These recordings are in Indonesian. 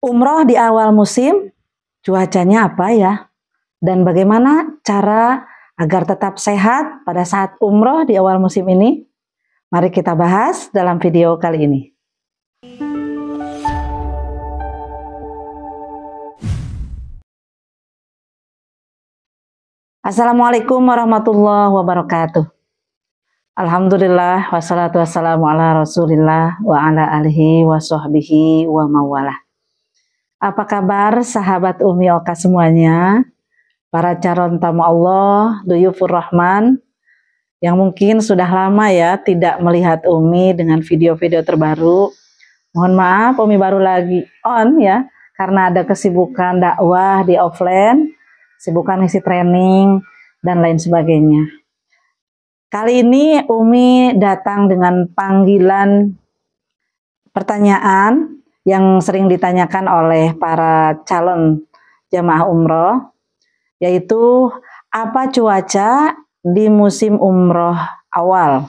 Umroh di awal musim, cuacanya apa ya? Dan bagaimana cara agar tetap sehat pada saat umroh di awal musim ini? Mari kita bahas dalam video kali ini. Assalamualaikum warahmatullahi wabarakatuh. Alhamdulillah wassalatu wassalamu ala rasulillah wa ala alihi wa sahbihi wa mawalah. Apa kabar sahabat Umi Oka semuanya? Para calon tamu Allah, Duyufur Rahman, yang mungkin sudah lama ya tidak melihat Umi dengan video-video terbaru. Mohon maaf, Umi baru lagi on ya, karena ada kesibukan dakwah di offline, kesibukan isi training, dan lain sebagainya. Kali ini Umi datang dengan panggilan pertanyaan yang sering ditanyakan oleh para calon jamaah umroh, yaitu apa cuaca di musim umroh awal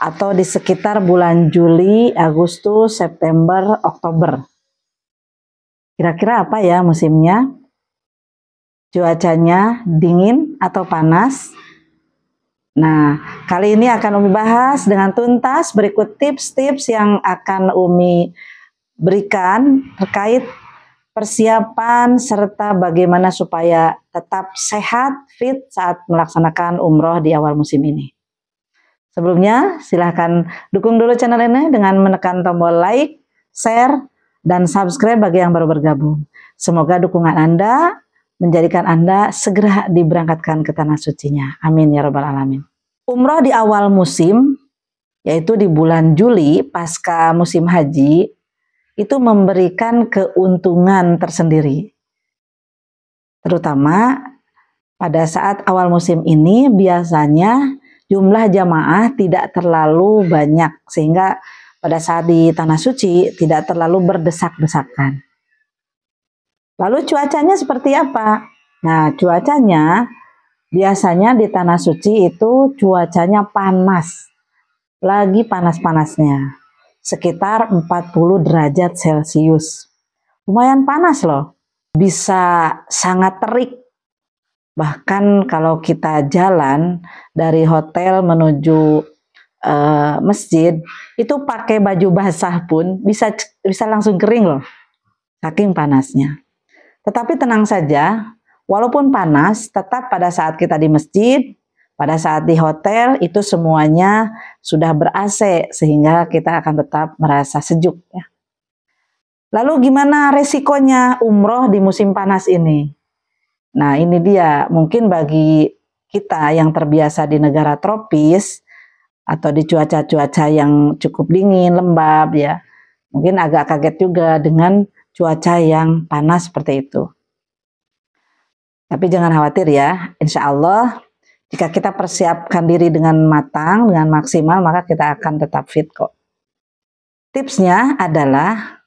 atau di sekitar bulan Juli, Agustus, September, Oktober. Kira-kira apa ya musimnya? Cuacanya dingin atau panas? Nah, kali ini akan Umi bahas dengan tuntas. Berikut tips-tips yang akan Umi berikan terkait persiapan serta bagaimana supaya tetap sehat, fit saat melaksanakan umroh di awal musim ini. Sebelumnya, silahkan dukung dulu channel ini dengan menekan tombol like, share, dan subscribe bagi yang baru bergabung. Semoga dukungan Anda menjadikan Anda segera diberangkatkan ke tanah sucinya. Amin ya rabbal alamin. Umroh di awal musim, yaitu di bulan Juli pasca musim haji, itu memberikan keuntungan tersendiri. Terutama pada saat awal musim ini biasanya jumlah jamaah tidak terlalu banyak, sehingga pada saat di tanah suci tidak terlalu berdesak-desakan. Lalu cuacanya seperti apa? Nah, cuacanya biasanya di tanah suci itu cuacanya panas, lagi panas-panasnya. Sekitar 40 derajat Celcius. Lumayan panas loh. Bisa sangat terik. Bahkan kalau kita jalan dari hotel menuju masjid, itu pakai baju basah pun bisa langsung kering loh. Saking panasnya. Tetapi tenang saja, walaupun panas, tetap pada saat kita di masjid, pada saat di hotel itu semuanya sudah ber-AC sehingga kita akan tetap merasa sejuk ya. Lalu gimana resikonya umroh di musim panas ini? Nah, ini dia, mungkin bagi kita yang terbiasa di negara tropis atau di cuaca-cuaca yang cukup dingin, lembab ya, mungkin agak kaget juga dengan cuaca yang panas seperti itu. Tapi jangan khawatir ya, insya Allah jika kita persiapkan diri dengan matang, dengan maksimal, maka kita akan tetap fit kok. Tipsnya adalah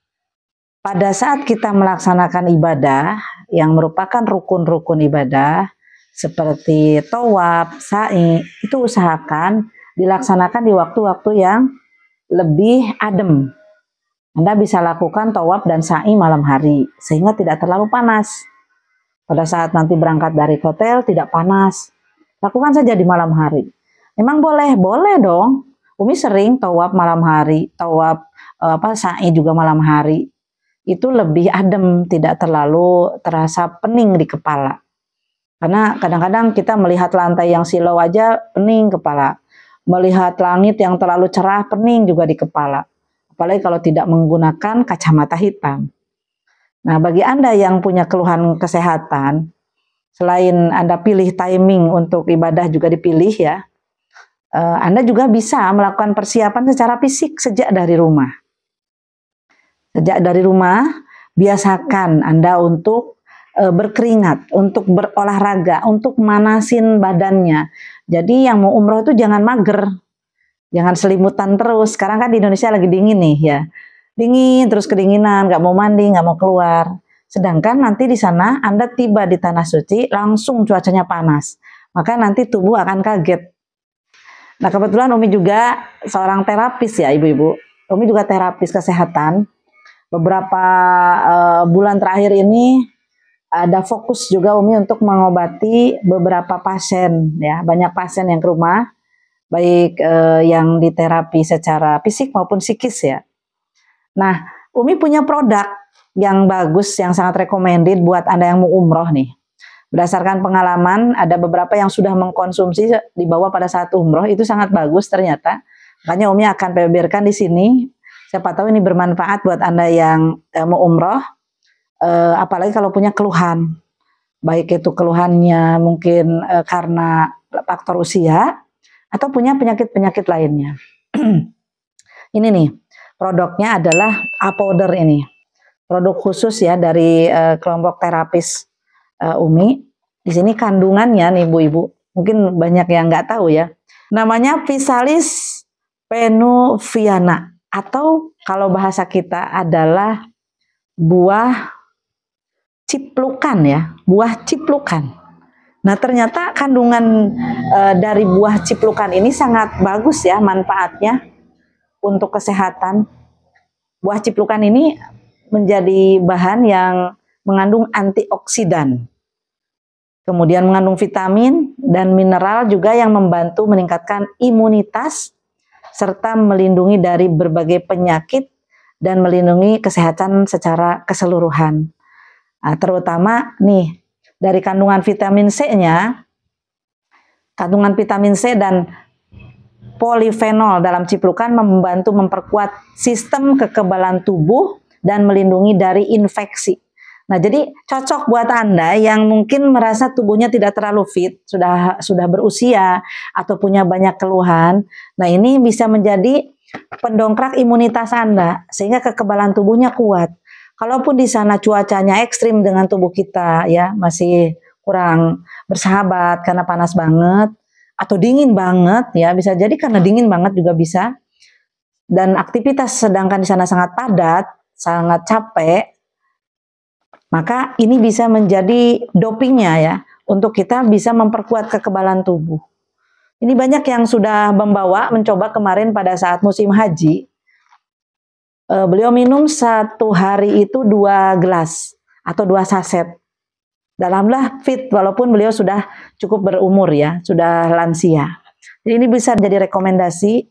pada saat kita melaksanakan ibadah yang merupakan rukun-rukun ibadah seperti tawaf, sa'i, itu usahakan dilaksanakan di waktu-waktu yang lebih adem. Anda bisa lakukan tawaf dan sa'i malam hari sehingga tidak terlalu panas. Pada saat nanti berangkat dari hotel tidak panas. Lakukan saja di malam hari. Memang boleh dong. Umi sering tawaf malam hari, tawaf sa'i juga malam hari. Itu lebih adem, tidak terlalu terasa pening di kepala. Karena kadang-kadang kita melihat lantai yang silau aja pening kepala. Melihat langit yang terlalu cerah pening juga di kepala. Apalagi kalau tidak menggunakan kacamata hitam. Nah, bagi Anda yang punya keluhan kesehatan, selain Anda pilih timing untuk ibadah juga dipilih ya, Anda juga bisa melakukan persiapan secara fisik sejak dari rumah. Sejak dari rumah, biasakan Anda untuk berkeringat, untuk berolahraga, untuk manasin badannya. Jadi yang mau umroh itu jangan mager, jangan selimutan terus. Sekarang kan di Indonesia lagi dingin nih ya, dingin terus kedinginan, nggak mau mandi, nggak mau keluar. Sedangkan nanti di sana Anda tiba di tanah suci langsung cuacanya panas, maka nanti tubuh akan kaget. Nah, kebetulan Umi juga seorang terapis ya ibu-ibu. Umi juga terapis kesehatan. beberapa bulan terakhir ini ada fokus juga Umi untuk mengobati beberapa pasien ya, banyak pasien yang ke rumah, baik yang diterapi secara fisik maupun psikis ya. Nah, Umi punya produk yang bagus, yang sangat recommended buat Anda yang mau umroh nih. Berdasarkan pengalaman, ada beberapa yang sudah mengkonsumsi dibawa pada saat umroh, itu sangat bagus ternyata. Makanya Umi akan pamerkan di sini. Siapa tahu ini bermanfaat buat Anda yang mau umroh. Apalagi kalau punya keluhan, baik itu keluhannya mungkin karena faktor usia atau punya penyakit-penyakit lainnya. Ini nih, produknya adalah A-Powder ini. Produk khusus ya dari kelompok terapis Umi. Di sini kandungannya nih Bu-Ibu, mungkin banyak yang nggak tahu ya. Namanya Physalis penuviana, atau kalau bahasa kita adalah buah ciplukan ya, buah ciplukan. Nah ternyata kandungan dari buah ciplukan ini sangat bagus ya manfaatnya untuk kesehatan. Buah ciplukan ini menjadi bahan yang mengandung antioksidan, kemudian mengandung vitamin dan mineral juga yang membantu meningkatkan imunitas serta melindungi dari berbagai penyakit dan melindungi kesehatan secara keseluruhan. Nah, terutama nih dari kandungan vitamin C-nya, kandungan vitamin C dan polifenol dalam ciplukan membantu memperkuat sistem kekebalan tubuh dan melindungi dari infeksi. Nah, jadi cocok buat Anda yang mungkin merasa tubuhnya tidak terlalu fit, sudah berusia atau punya banyak keluhan. Nah, ini bisa menjadi pendongkrak imunitas Anda sehingga kekebalan tubuhnya kuat. Kalaupun di sana cuacanya ekstrim dengan tubuh kita ya, masih kurang bersahabat karena panas banget atau dingin banget ya, bisa jadi karena dingin banget juga bisa. Dan aktivitas sedangkan di sana sangat padat, sangat capek, maka ini bisa menjadi dopingnya ya, untuk kita bisa memperkuat kekebalan tubuh. Ini banyak yang sudah mencoba kemarin pada saat musim haji. Beliau minum satu hari itu 2 gelas atau 2 saset. Dan alhamdulillah fit walaupun beliau sudah cukup berumur ya, sudah lansia. Jadi ini bisa jadi rekomendasi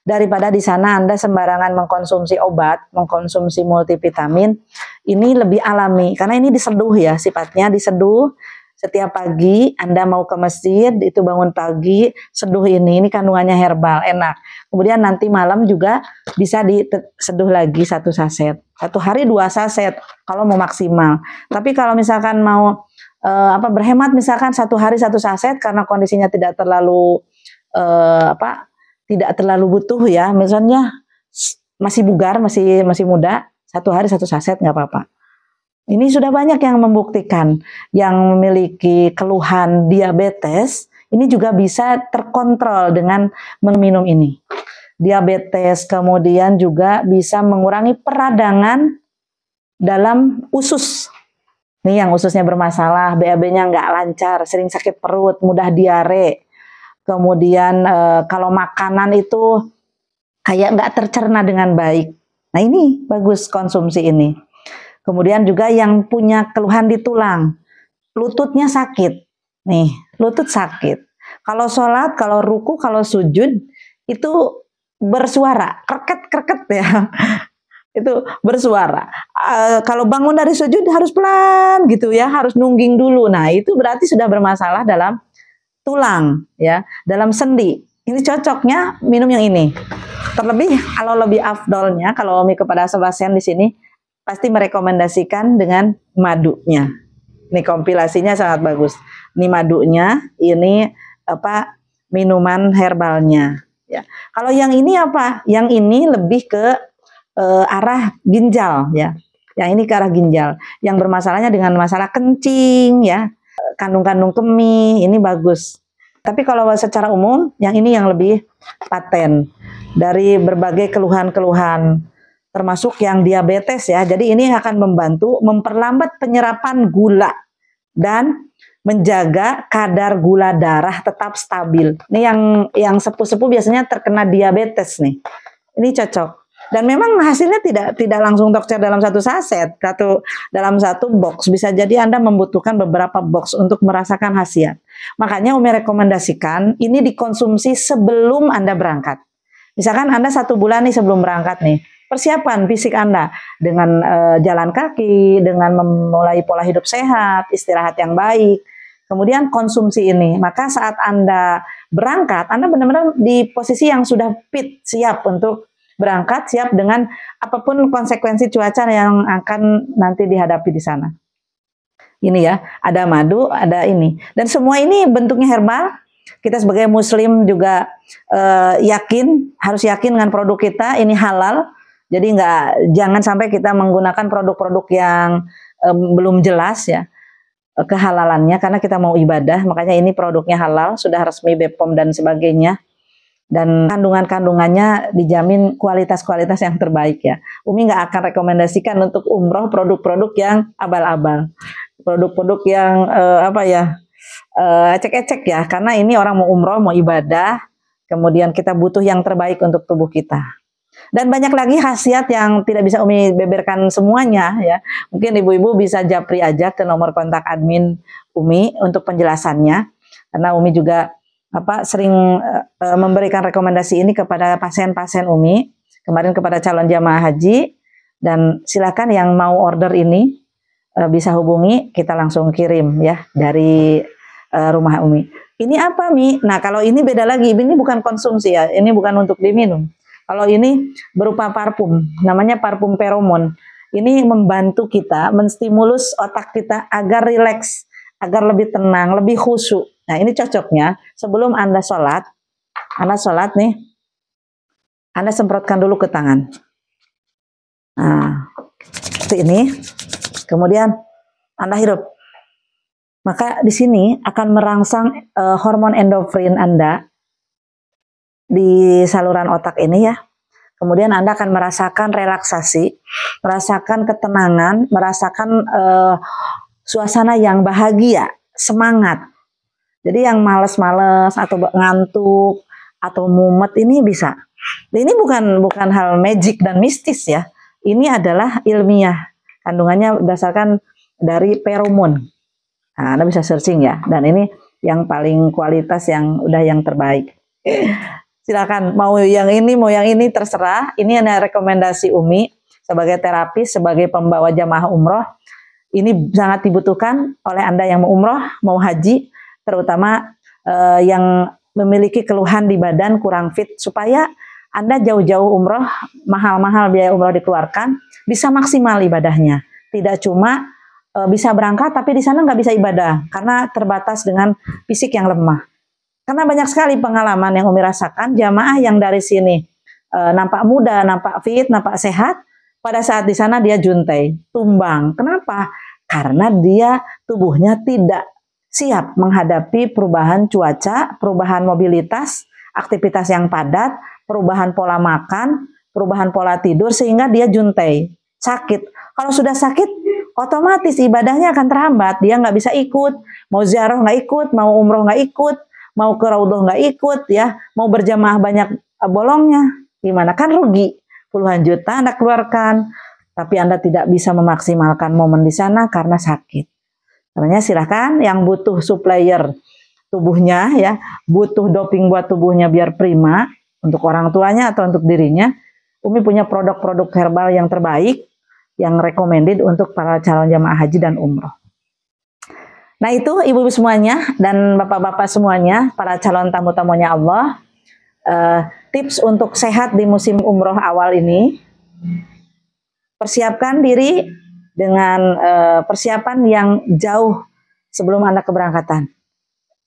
daripada di sana Anda sembarangan mengkonsumsi obat, mengkonsumsi multivitamin. Ini lebih alami karena ini diseduh ya, sifatnya diseduh. Setiap pagi Anda mau ke masjid, itu bangun pagi, seduh ini kandungannya herbal, enak. Kemudian nanti malam juga bisa diseduh lagi 1 saset. 1 hari 2 saset kalau mau maksimal. Tapi kalau misalkan mau berhemat, misalkan 1 hari 1 saset karena kondisinya tidak terlalu tidak terlalu butuh ya, misalnya masih bugar, masih muda, 1 hari 1 saset nggak apa-apa. Ini sudah banyak yang membuktikan yang memiliki keluhan diabetes ini juga bisa terkontrol dengan meminum ini. Diabetes kemudian juga bisa mengurangi peradangan dalam usus. Nih yang ususnya bermasalah, BAB-nya nggak lancar, sering sakit perut, mudah diare. Kemudian kalau makanan itu kayak nggak tercerna dengan baik. Nah ini bagus konsumsi ini. Kemudian juga yang punya keluhan di tulang, lututnya sakit, nih lutut sakit. Kalau sholat, kalau ruku, kalau sujud itu bersuara, kreket-kreket ya, itu bersuara. Kalau bangun dari sujud harus pelan gitu ya, harus nungging dulu. Nah itu berarti sudah bermasalah dalam tulang ya, dalam sendi. Ini cocoknya minum yang ini. Terlebih kalau lebih afdolnya, kalau Umi kepada pasien di sini pasti merekomendasikan dengan madunya. Ini kompilasinya sangat bagus. Ini madunya, ini minuman herbalnya. Ya. Kalau yang ini apa? Yang ini lebih ke arah ginjal ya. Yang ini ke arah ginjal. Yang bermasalahnya dengan masalah kencing ya, kandung-kandung kemih, ini bagus. Tapi kalau secara umum, yang ini yang lebih paten dari berbagai keluhan-keluhan, termasuk yang diabetes ya. Jadi ini akan membantu memperlambat penyerapan gula dan menjaga kadar gula darah tetap stabil. Ini yang sepuh-sepuh biasanya terkena diabetes nih. Ini cocok. Dan memang hasilnya tidak langsung tokcer dalam satu saset, dalam satu box. Bisa jadi Anda membutuhkan beberapa box untuk merasakan khasiat. Makanya Umi rekomendasikan ini dikonsumsi sebelum Anda berangkat. Misalkan Anda 1 bulan nih sebelum berangkat nih, persiapan fisik Anda dengan jalan kaki, dengan memulai pola hidup sehat, istirahat yang baik, kemudian konsumsi ini. Maka saat Anda berangkat, Anda benar-benar di posisi yang sudah fit, siap untuk berangkat, siap dengan apapun konsekuensi cuaca yang akan nanti dihadapi di sana. Ini ya, ada madu, ada ini. Dan semua ini bentuknya herbal. Kita sebagai muslim juga harus yakin dengan produk kita, ini halal. Jadi jangan sampai kita menggunakan produk-produk yang belum jelas ya kehalalannya, karena kita mau ibadah. Makanya ini produknya halal, sudah resmi BPOM dan sebagainya. Dan kandungan-kandungannya dijamin kualitas-kualitas yang terbaik ya. Umi nggak akan rekomendasikan untuk umroh produk-produk yang abal-abal, produk-produk yang ecek-ecek ya. Karena ini orang mau umroh, mau ibadah, kemudian kita butuh yang terbaik untuk tubuh kita. Dan banyak lagi khasiat yang tidak bisa Umi beberkan semuanya ya. Mungkin ibu-ibu bisa japri aja ke nomor kontak admin Umi untuk penjelasannya. Karena Umi juga sering memberikan rekomendasi ini kepada pasien-pasien Umi, kemarin kepada calon jamaah haji, dan silakan yang mau order ini bisa hubungi, kita langsung kirim ya dari rumah Umi. Ini apa Mi? Nah kalau ini beda lagi, ini bukan konsumsi ya, ini bukan untuk diminum. Kalau ini berupa parfum, namanya parfum feromon. Ini membantu kita, menstimulus otak kita agar rileks, agar lebih tenang, lebih khusyuk. Nah ini cocoknya sebelum Anda sholat nih, Anda semprotkan dulu ke tangan. Nah, seperti ini. Kemudian Anda hirup. Maka di sini akan merangsang hormon endorfin Anda di saluran otak ini ya. Kemudian Anda akan merasakan relaksasi, merasakan ketenangan, merasakan suasana yang bahagia, semangat. Jadi yang males-males atau ngantuk atau mumet ini bisa. Ini bukan hal magic dan mistis ya. Ini adalah ilmiah. Kandungannya berdasarkan dari feromon. Nah, Anda bisa searching ya. Dan ini yang paling kualitas yang terbaik. Silakan mau yang ini terserah. Ini ada rekomendasi Umi sebagai terapis, sebagai pembawa jamaah umroh. Ini sangat dibutuhkan oleh Anda yang mau umroh, mau haji, terutama yang memiliki keluhan di badan kurang fit, supaya Anda jauh-jauh umroh, mahal-mahal biaya umroh dikeluarkan, bisa maksimal ibadahnya. Tidak cuma bisa berangkat tapi di sana nggak bisa ibadah karena terbatas dengan fisik yang lemah. Karena banyak sekali pengalaman yang Umi rasakan, jamaah yang dari sini nampak muda, nampak fit, nampak sehat, pada saat di sana dia juntai, tumbang. Kenapa? Karena dia tubuhnya tidak siap menghadapi perubahan cuaca, perubahan mobilitas, aktivitas yang padat, perubahan pola makan, perubahan pola tidur, sehingga dia juntai, sakit. Kalau sudah sakit, otomatis ibadahnya akan terhambat, dia nggak bisa ikut, mau ziarah nggak ikut, mau umroh nggak ikut, mau ke raudhah nggak ikut ya, mau berjamaah banyak bolongnya, gimana? Kan rugi, puluhan juta Anda keluarkan, tapi Anda tidak bisa memaksimalkan momen di sana karena sakit. Karena silahkan yang butuh supplier tubuhnya ya, butuh doping buat tubuhnya biar prima untuk orang tuanya atau untuk dirinya, Umi punya produk-produk herbal yang terbaik, yang recommended untuk para calon jamaah haji dan umroh. Nah itu ibu-ibu semuanya dan bapak-bapak semuanya, para calon tamu-tamunya Allah, tips untuk sehat di musim umroh awal ini. Persiapkan diri dengan persiapan yang jauh sebelum Anda keberangkatan.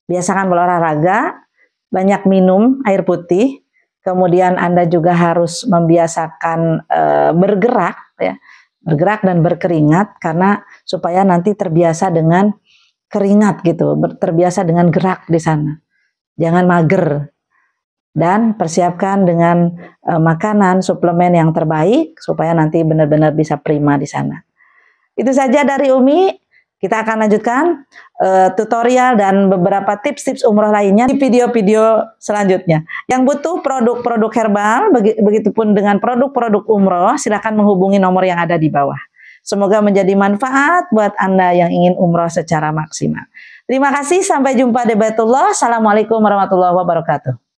Biasakan berolahraga, banyak minum air putih, kemudian Anda juga harus membiasakan bergerak ya, bergerak dan berkeringat, karena supaya nanti terbiasa dengan keringat gitu, terbiasa dengan gerak di sana. Jangan mager. Dan persiapkan dengan makanan, suplemen yang terbaik supaya nanti benar-benar bisa prima di sana. Itu saja dari Umi. Kita akan lanjutkan tutorial dan beberapa tips-tips umroh lainnya di video-video selanjutnya. Yang butuh produk-produk herbal, begitupun dengan produk-produk umroh, silakan menghubungi nomor yang ada di bawah. Semoga menjadi manfaat buat Anda yang ingin umroh secara maksimal. Terima kasih, sampai jumpa di Baitullah. Assalamualaikum warahmatullahi wabarakatuh.